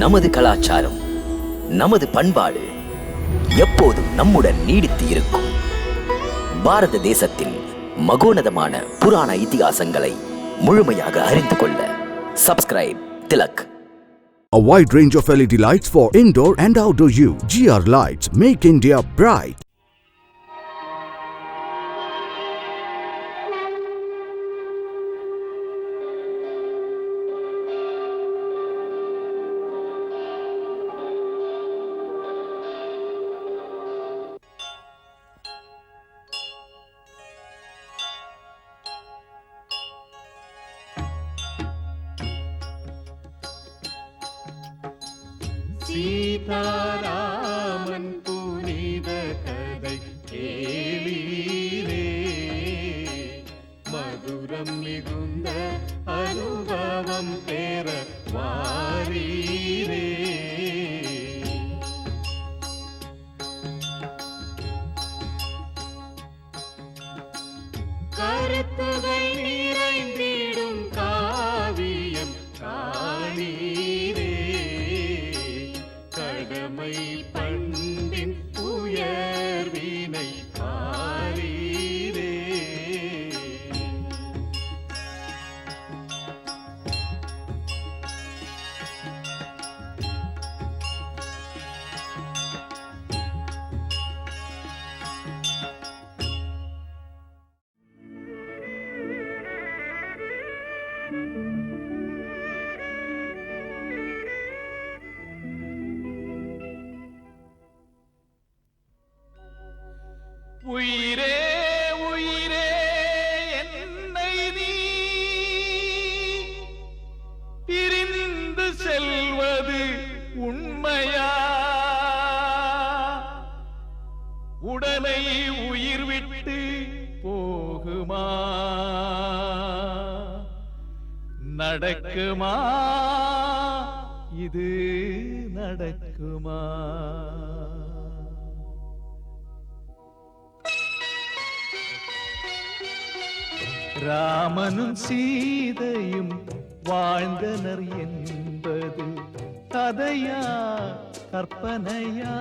நமது கலாச்சாரம், நமது பண்பாடு எப்போதும் நம்முடன் நீடித்து இருக்கும். பாரத தேசத்தின் மகோனதமான புராண இதிகாசங்களை முழுமையாக அறிந்து கொள்ள subscribe Tilak. A wide range of LED lights for indoor and outdoor use. GR Lights make India bright. Sitharaman புனித கதை கேளீரே, மதுரம் மிகுந்த அனுபவம் பெற வாரீரே. கருத்துகள் நிறைந்திடும் காவியம் காணீரே, கடமை பண்பின் உயர்வினை பாரீரே. உயிரே உயிரே என்னை நீ பிரிந்து செல்வது உண்மையா? உடலை உயிர் விட்டு போகுமா? நடக்குமா இது நடக்குமா? ராமனும் சீதையும் வாழ்ந்தனர் என்பது கதையா கற்பனையா?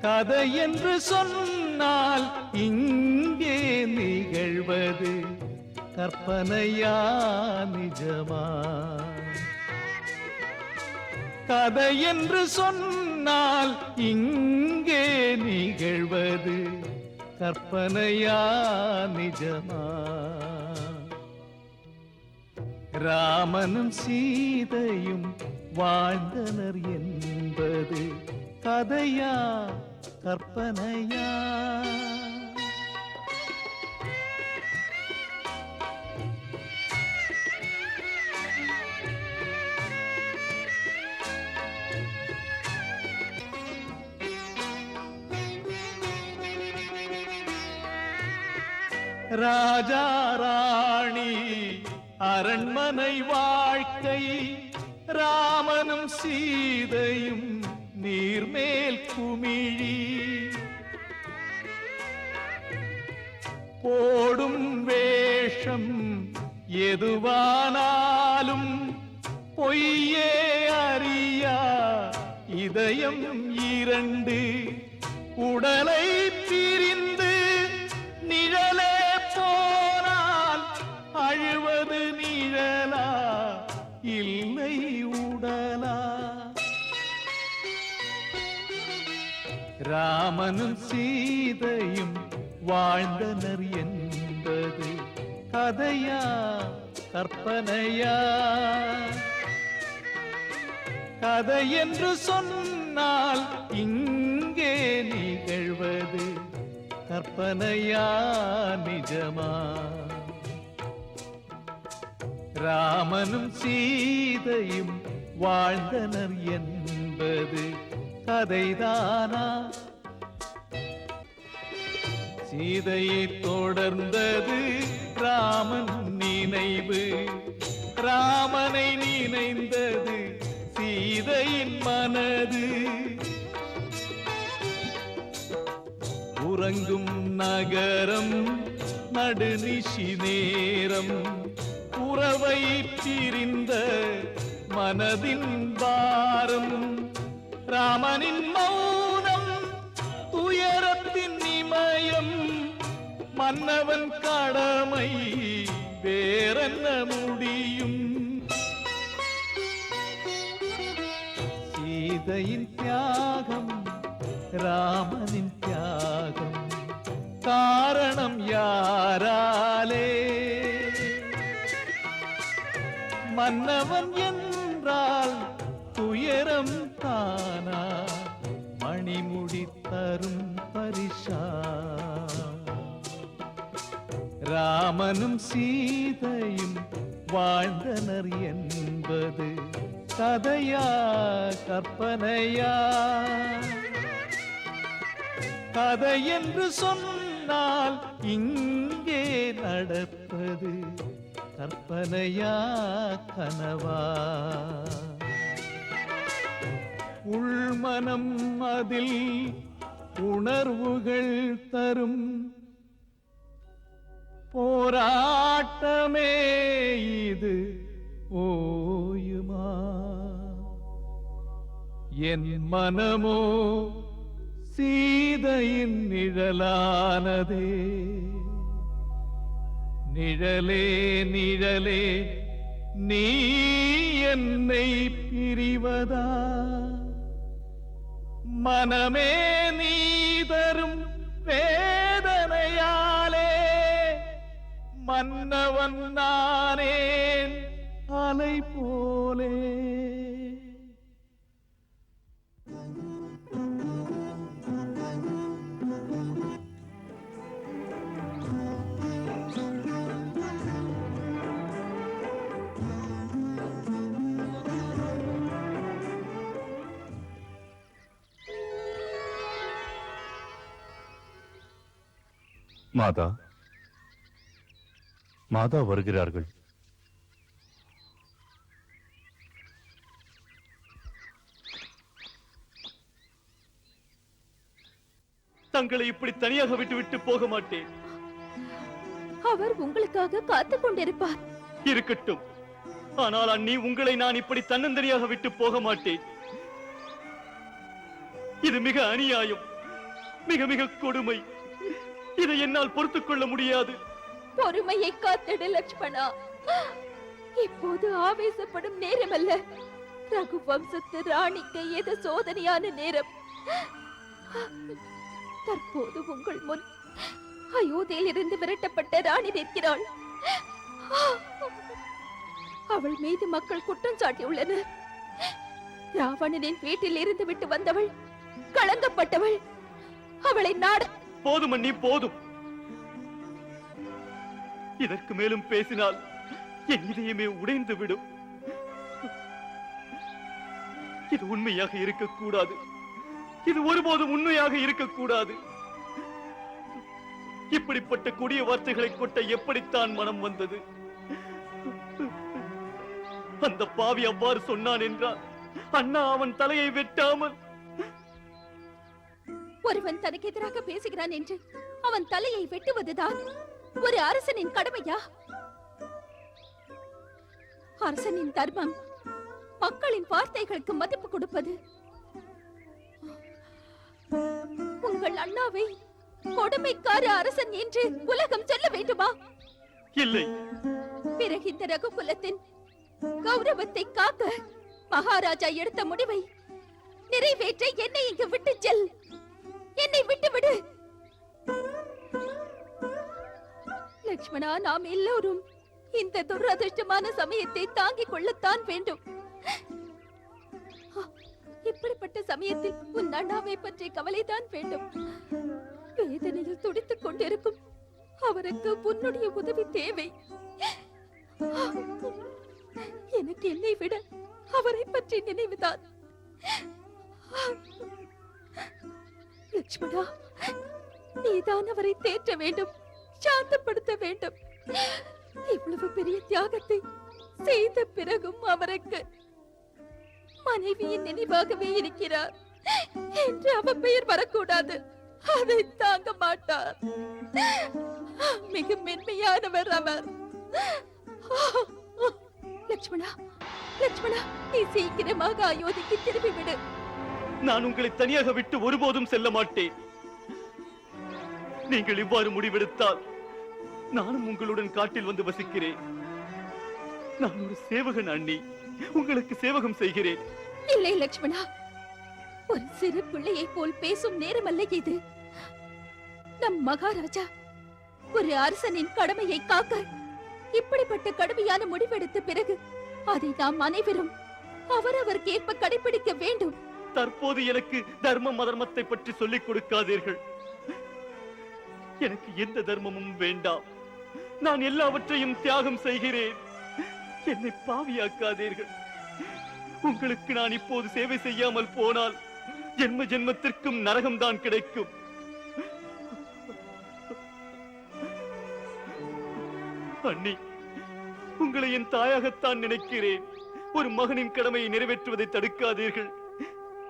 கதை என்று சொன்னால் இங்கே நிகழ்வது கற்பனையா நிஜமா? கதை என்று சொன்னால் இங்கே நிகழ்வது கற்பனையா நிஜமா? ராமனும் சீதையும் வாழ்ந்தனர் என்பது கதையா கற்பனையா? ராஜா ராணி அரண்மனை வாழ்க்கை, ராமனும் சீதையும் நீர்மேல் குமிழி. போடும் வேஷம் எதுவானாலும் பொய்யே அறியா இதயம் இரண்டு. உடலை பிரிந்து நிழலே போனால் அழுவது நிழலா இல்லை உடலா? ராமனும் சீதையும் வாழ்ந்தனர் என்பது கதையா கற்பனையா? கதை என்று சொன்னால் இங்கே நிகழ்வது கற்பனையா நிஜமா? ராமனும் சீதையும் வாழ்ந்தனர் என்பது கதைதானா? சீதையை தொடர்ந்தது ராமன் நினைவு, ராமனை நினைந்தது சீதையின் மனது. உறங்கும் நகரம் நடுநிசி நேரம், உறவை பிரிந்த மனதின் பாரம் ராமனின் மௌனம் துயரத்தின் இமயம் மன்னவன் கடமை வேறென்ன முடியும் சீதையின் தியாகம் ராமனின் தியாகம் காரணம் யாராலே மன்னவன் என்றால் துயரம் தானா மணிமுடி தரும் பரிசா ராமனும் சீதையும் வாழ்ந்தனர் என்பது கதையா கற்பனையா கதை என்று சொன்னால் இங்கே நடப்பது கற்பனையா கனவா உள்மனம் அதில் உணர்வுகள் தரும் போராட்டமே இது ஓயுமா என் மனமோ சீதையின் நிழலானதே நிழலே நிழலே நீ என்னை பிரிவதா மனமே நீ தரும் வேதனையாலே மன்னவன் நானேன் அலை போலே மாதா மாதா வருகிறார்கள். தங்களை இப்படி தனியாக விட்டு போக மாட்டேன். அவர் உங்களுக்காக காத்துக் கொண்டிருப்பார். இருக்கட்டும். ஆனால் அண்ணி, உங்களை நான் இப்படி தன்னந்தனியாக விட்டு போக மாட்டேன். இது மிக அநியாயம், மிக மிக கொடுமை. இதை என்னால் பொறுத்துக் கொள்ள முடியாது. பொறுமையை காத்திடு லட்சுமணா. இப்போது ஆவேசப்படும் நேரமல்ல. ரகுவம்சத்து ராணிக்கு இது சோதனையான நேரம். தற்போது உங்கள் முன் அயோத்தியில் இருந்து விரட்டப்பட்ட ராணி நிற்கிறாள். அவள் மீது மக்கள் குற்றம் சாட்டியுள்ளனர். ராவணனின் வீட்டில் இருந்து விட்டு வந்தவள், களங்கப்பட்டவள். அவளை நாட போதும் அண்ணி, போதும். இதற்கு மேலும் பேசினால் என் இதயமே உடைந்து விடும். இது உண்மையாக இருக்கக்கூடாது. இது ஒருபோதும் உண்மையாக இருக்கக்கூடாது. இப்படிப்பட்ட கொடிய வார்த்தைகளை கொட்ட எப்படித்தான் மனம் வந்தது? அந்த பாவி அவ்வாறு சொன்னான் என்றால் அண்ணா அவன் தலையை வெட்டாமல். ஒருவன் தனக்கு எதிராக பேசுகிறான் என்று அவன் தலையை வெட்டுவதுதான் ஒரு அரசனின் கடமையா? அரசனின் தர்மம் மக்களின் வார்த்தைகளுக்கு மதிப்பு கொடுப்பது. உங்கள் அண்ணாவை கொடுமைக்கார அரசன் என்று உலகம் சொல்ல வேண்டுமா? இல்லை. பிறகு இந்த ரகுகுலத்தின் கௌரவத்தை காக்க மகாராஜா எடுத்த முடிவை நிறைவேற்ற என்னை இங்கு விட்டு செல். என்னை விட்டுவிடு லட்சுமணா. நாம் எல்லோரும் இந்த துரதிருஷ்டமான சமயத்தை தாங்கிக் கொள்ளத்தான் வேண்டும். இப்படிப்பட்ட சமயத்தில் உன் அண்ணாவை பற்றி கவலைதான் வேண்டும். வேதனையில் துடித்துக் கொண்டிருக்கும் அவருக்கு உன்னுடைய உதவி தேவை. எனக்கு என்னை விட அவரை பற்றி நினைவுதான். லட்சுமணா, நீதான் அவரை தேற்ற வேண்டும், சாந்தப்படுத்த வேண்டும். இவ்வளவு பெரிய தியாகத்தை செய்த பிறகும் அவருக்கு மனைவியின் நினைவாகவே இருக்கிறார் என்று அவ பெயர் வரக்கூடாது. அதை தாங்க மாட்டார். மிக மென்மையானவர் அவர். லட்சுமணா, லட்சுமணா, நீ சீக்கிரமாக அயோத்திக்கு திரும்பி விடு. நான் உங்களை தனியாக விட்டு ஒருபோதும் செல்ல மாட்டேன். நீங்கள் இவ்வாறு முடிவெடுத்தால் நானும் உங்களுடன் காட்டில் வந்து வசிக்கிறேன். நான் ஒரு சேவகன் அண்ணி, உங்களுக்கு சேவகம் செய்கிறேன். இல்லை லட்சுமணா, ஒரு சிறு பிள்ளையை போல் பேசும் நேரமல்ல இது. நம் மகாராஜா ஒரு அரசனின் கடமையை காக்க இப்படிப்பட்ட கடுமையான முடிவெடுத்த பிறகு அதை நாம் அனைவரும் அவரவர்க்கேற்ப கடைபிடிக்க வேண்டும். தற்போது எனக்கு தர்மம் அதர்மத்தை பற்றி சொல்லிக் கொடுக்காதீர்கள். எனக்கு எந்த தர்மமும் வேண்டாம். நான் எல்லாவற்றையும் தியாகம் செய்கிறேன். என்னை பாவியாக்காதீர்கள். உங்களுக்கு நான் இப்போது சேவை செய்யாமல் போனால் ஜென்ம ஜென்மத்திற்கும் நரகம்தான் கிடைக்கும். அண்ணி, உங்களை என் தாயாகத்தான் நினைக்கிறேன். ஒரு மகனின் கடமையை நிறைவேற்றுவதை தடுக்காதீர்கள்,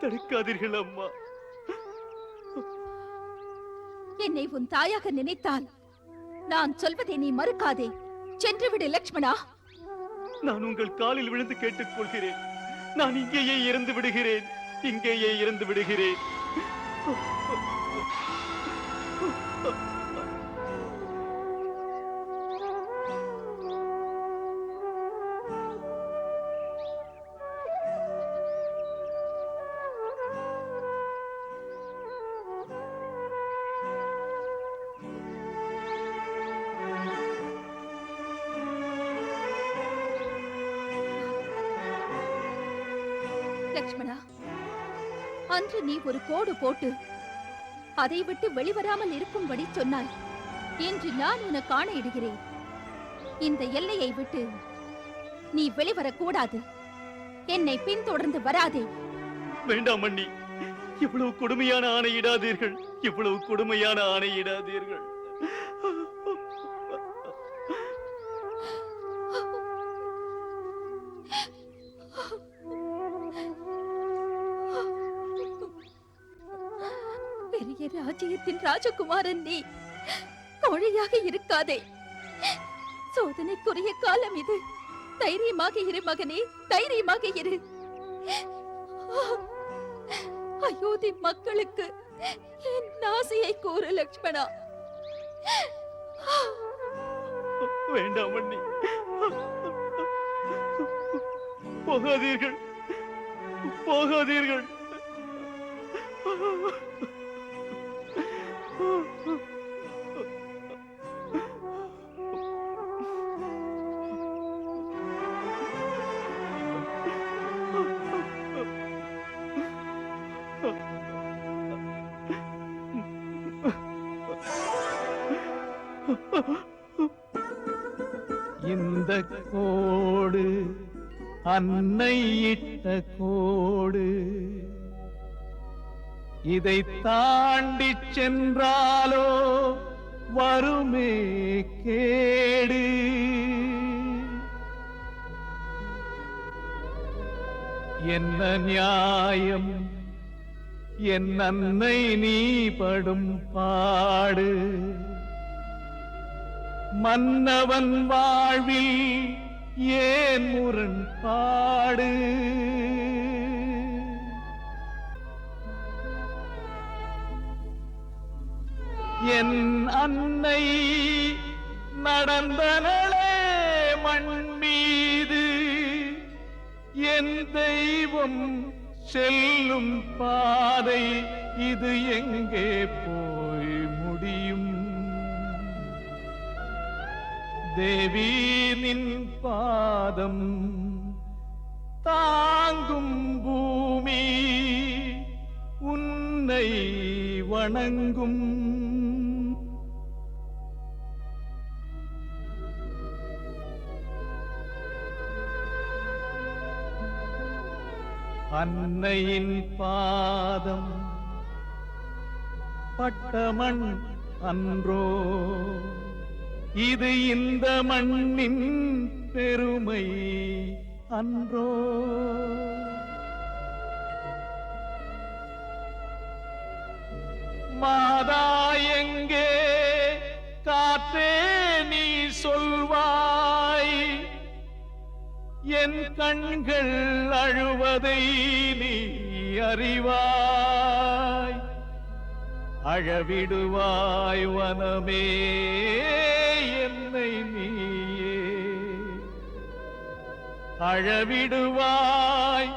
தடுக்காதீர்கள் அம்மா. என்னை உன் தாயாக நினைத்தால் நான் சொல்வதை நீ மறுக்காதே. சென்று விடு லட்சுமணா. நான் உங்கள் காலில் விழுந்து கேட்டுக் கொள்கிறேன். நான் இங்கேயே இறந்து விடுகிறேன், இங்கேயே இறந்து விடுகிறேன். லட்சுமணா, அன்று நீ ஒரு கோடு போட்டு அதை விட்டு வெளிவராமல் இருக்கும்படி சொன்னாய். இன்று நான் உனக்கு ஆணையிடுகிறேன், இந்த எல்லையை விட்டு நீ வெளிவரக்கூடாது. என்னை பின்தொடர்ந்து வராதே. வேண்டாம் அண்ணி, இவ்வளவு கொடுமையான ஆணையிடாதீர்கள், இவ்வளவு கொடுமையான ஆணையிடாதீர்கள். பெரிய ராஜ்யத்தின் ராஜகுமாரன் நீ கோழையாக இருக்காதே. சோதனைக்குரிய காலம் இது. தைரியமாக இரு மகனே, தைரியமாக இரு. அயோத்தி மக்களுக்கு என் ஆசையை கூறு லட்சுமணா. வேண்டாம் அண்ணி, போகாதீர்கள், போகாதீர்கள். இந்த கோடு அன்னை இட்ட கோடு, இதை தாண்டி சென்றாலோ வருமே கேடு. என்ன நியாயம் என் அன்னை நீ படும் பாடு, மன்னவன் வாழ்வில் ஏன் முரண்பாடு. என் அன்னை நடந்தனளே மண் மீது, என் தெய்வம் செல்லும் பாதை இது எங்கே போய் முடியும். தேவி நின் பாதம் தாங்கும் பூமி உன்னை வணங்கும். அன்னையின் பாதம் பட்டமண் அன்றோ, இது இந்த மண்ணின் பெருமை அன்றோ. மாதா எங்கே காற்றே நீ சொல்வாய், என் கண்கள் அழுவதை நீ அறிவாய். அழவிடுவாய் வனமே என்னை நீயே. அழவிடுவாய்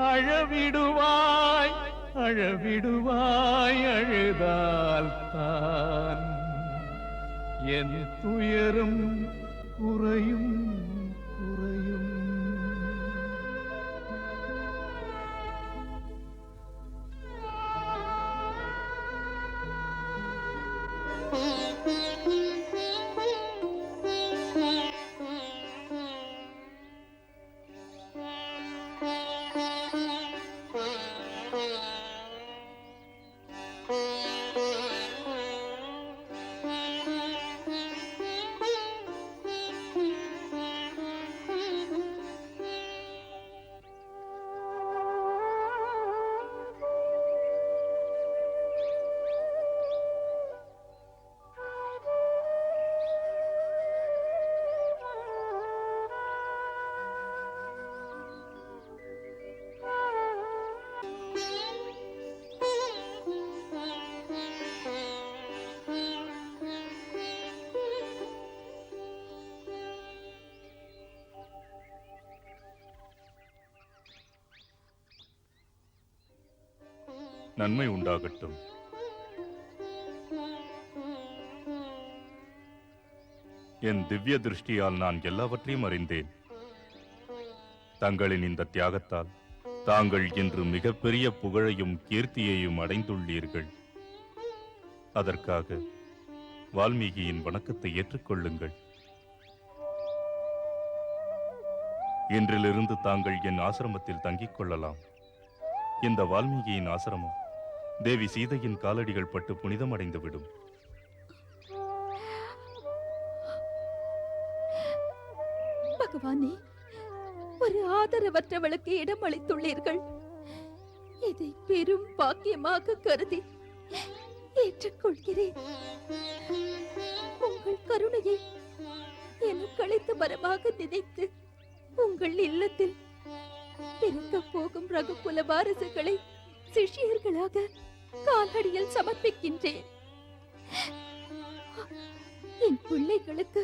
அழவிடுவாய் அழவிடுவாய். அழுதால் தான் என் துயரும் குறையும் குறையும். நன்மை உண்டாகட்டும். என் திவ்ய திருஷ்டியால் நான் எல்லாவற்றையும் அறிந்தேன். தங்களின் இந்த தியாகத்தால் தாங்கள் இன்று மிகப்பெரிய புகழையும் கீர்த்தியையும் அடைந்துள்ளீர்கள். அதற்காக வால்மீகியின் வணக்கத்தை ஏற்றுக்கொள்ளுங்கள். இன்றிலிருந்து தாங்கள் என் ஆசிரமத்தில் தங்கிக் கொள்ளலாம். இந்த வால்மீகியின் ஆசிரமம் தேவி சீதையின் காலடிகள் பட்டு புனிதமடைந்துவிடும். பகவானே, ஒரு ஆதரவற்றவளுக்கு இடம் அளித்துள்ளீர்கள். இதை பெரும் பாக்கியமாக கருதி ஏற்றுக்கொள்கிறேன். உங்கள் கருணையை எனக்கு அளித்த வரமாக நினைத்து உங்கள் இல்லத்தில் பிறக்க போகும் ரகுகுல வாரிசுகளை சிஷ்யர்களாக காலடியில் சமர்ப்பிக்கின்றேன். என் பிள்ளைகளுக்கு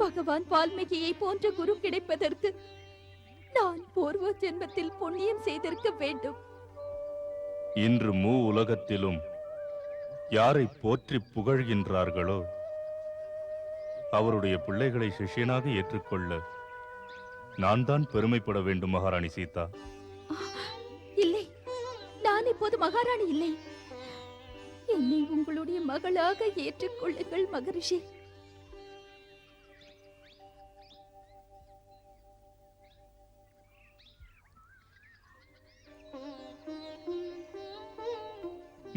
பகவான் வால்மீகியை போன்ற குரு கிடைப்பதற்கு நான் பூர்வ ஜென்மத்தில் புண்ணியம் செய்திருக்க வேண்டும். இன்று மூ உலகத்திலும் யாரை போற்றி புகழ்கின்றார்களோ அவருடைய பிள்ளைகளை சிஷ்யனாக ஏற்றுக்கொள்ள நான் தான் பெருமைப்பட வேண்டும். மகாராணி சீதா, இல்லை, நான் இப்போது மகாராணி இல்லை. என்னை உங்களுடைய மகளாக ஏற்றுக்கொள்ளுங்கள் மகரிஷி.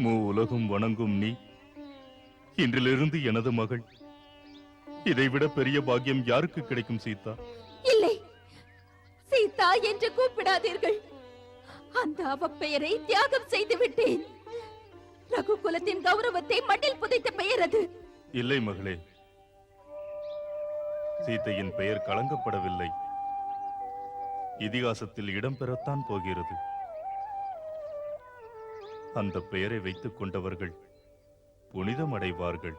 மூ உலகும் வணங்கும் நீ இன்றிலிருந்து எனது மகள். இதைவிட பெரிய பாக்கியம் யாருக்கு கிடைக்கும் சீதா? இல்லை, சீதா என்று கூப்பிடாதீர்கள். அந்த அவப்பெயரை தியாகம் செய்து விட்டேன். ரகுகுலத்தின் கௌரவத்தை மண்ணில் புதைத்த பெயர் அது. இல்லை மகளே, சீதையின் பெயர் களங்கப்படவில்லை. இதிகாசத்தில் இடம்பெறத்தான் போகிறது. அந்த பெயரை வைத்துக் கொண்டவர்கள் புனிதமடைவார்கள்.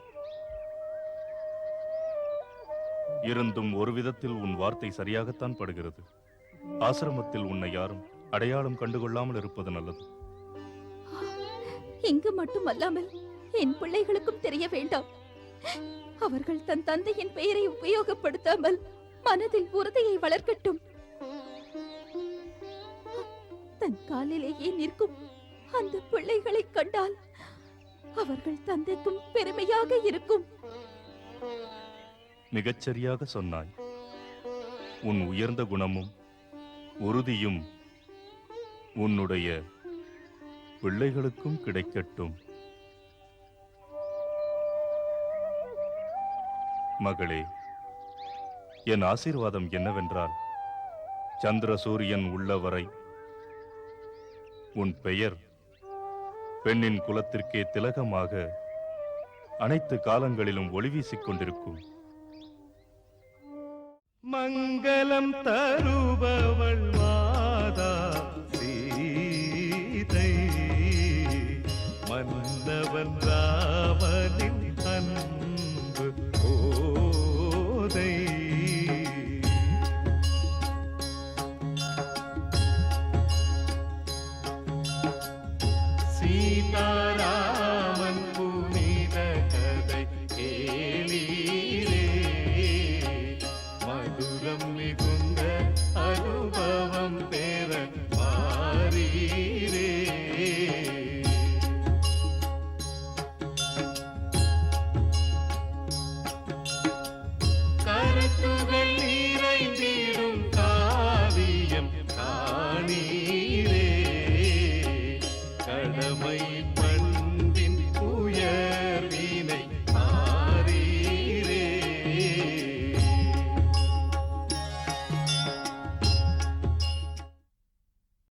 இருந்தும் ஒரு விதத்தில் உன் வார்த்தை சரியாகத்தான் படுகிறது. ஆசிரமத்தில் உன்னை யாரும் அடையாளம் கண்டுகொள்ளாமல் இருப்பது நல்லது. இங்கு மட்டுமல்லாமல் என் பிள்ளைகளுக்கும் தெரிய வேண்டாம். அவர்கள் தன் தந்தையின் பெயரை உபயோகப்படுத்தாமல் மனதில் உறுதியை வளர்க்கட்டும். தன் காலிலேயே நிற்கும் அந்த பிள்ளைகளை கண்டால் அவர்கள் தந்தைக்கும் பெருமையாக இருக்கும். மிகச்சரியாக சொன்னாய். உன் உயர்ந்த குணமும் உறுதியும் உன்னுடைய பிள்ளைகளுக்கும் கிடைக்கட்டும். மகளே, என் ஆசீர்வாதம் என்னவென்றால், சந்திர சூரியன் உள்ளவரை உன் பெயர் பெண்ணின் குலத்திற்கே திலகமாக அனைத்து காலங்களிலும் ஒளி வீசிக் கொண்டிருக்கும். மங்களம் தருபவள் மாதா சீதை மன்னவன் ராமனின் அன்பு போதை சீதா